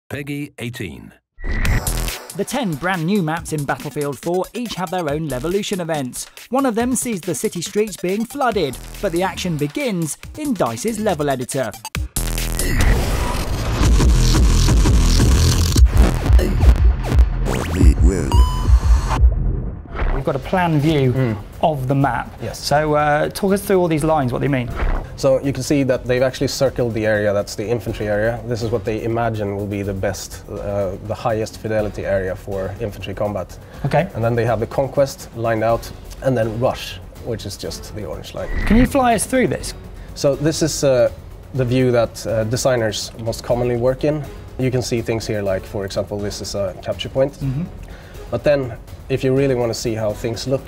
Peggy 18. The 10 brand new maps in Battlefield 4 each have their own Levolution events. One of them sees the city streets being flooded, but the action begins in DICE's level editor. We've got a plan view of the map. Yes. So talk us through all these lines, what they mean. So you can see that they've actually circled the area, that's the infantry area. This is what they imagine will be the best, the highest fidelity area for infantry combat. Okay. And then they have the conquest lined out, and then rush, which is just the orange line. Can you fly us through this? So this is the view that designers most commonly work in. You can see things here like, for example, this is a capture point. But then, if you really want to see how things look,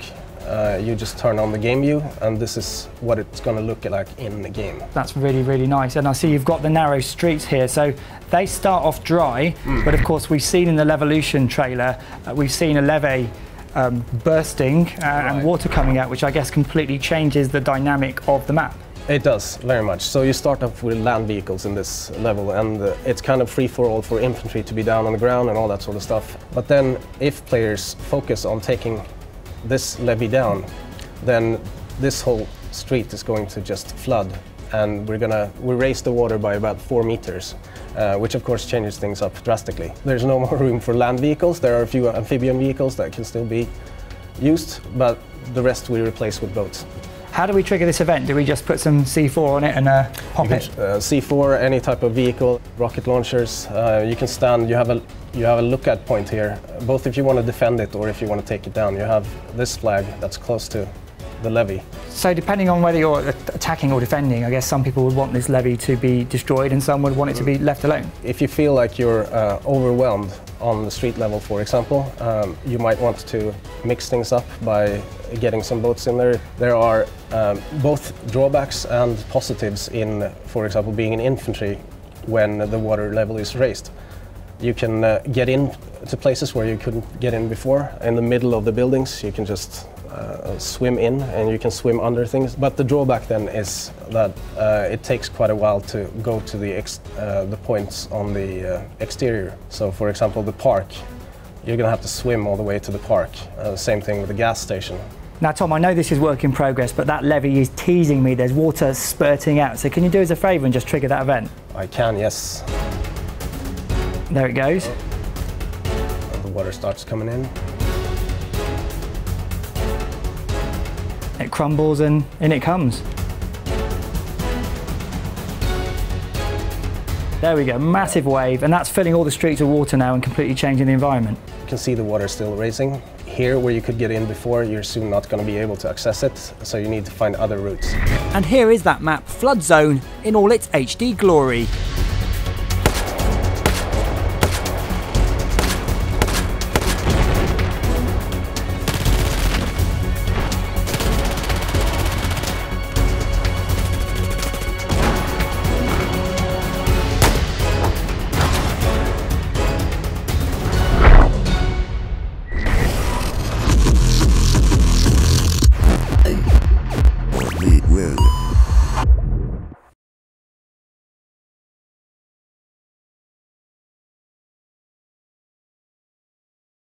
you just turn on the game view, and this is what it's going to look like in the game. That's really, really nice. And I see you've got the narrow streets here. So they start off dry, but of course we've seen in the Levolution trailer, we've seen a levee bursting and water coming out, which I guess completely changes the dynamic of the map. It does, very much. So you start off with land vehicles in this level, and it's kind of free-for-all for infantry to be down on the ground and all that sort of stuff. But then, if players focus on taking this levee down, then this whole street is going to just flood, and we raise the water by about 4 meters, which of course changes things up drastically. There's no more room for land vehicles. There are a few amphibious vehicles that can still be used, but the rest we replace with boats. How do we trigger this event? Do we just put some C4 on it and pop it? C4, any type of vehicle, rocket launchers. You can stand. You have a look-at point here. Both if you want to defend it or if you want to take it down. You have this flag that's close to the levee. So depending on whether you're attacking or defending, I guess some people would want this levee to be destroyed and some would want it to be left alone. If you feel like you're overwhelmed on the street level, for example, you might want to mix things up by getting some boats in there. There are both drawbacks and positives in, for example, being in infantry when the water level is raised. You can get in to places where you couldn't get in before. In the middle of the buildings, you can just swim in, and you can swim under things. But the drawback then is that it takes quite a while to go to the points on the exterior. So, for example, the park, you're going to have to swim all the way to the park. Same thing with the gas station. Now, Tom, I know this is work in progress, but that levee is teasing me. There's water spurting out. So can you do us a favour and just trigger that event? I can, yes. There it goes. The water starts coming in. It crumbles and in it comes. There we go, massive wave, and that's filling all the streets with water now and completely changing the environment. You can see the water still raising. Here, where you could get in before, you're soon not going to be able to access it, so you need to find other routes. And here is that map, Flood Zone, in all its HD glory.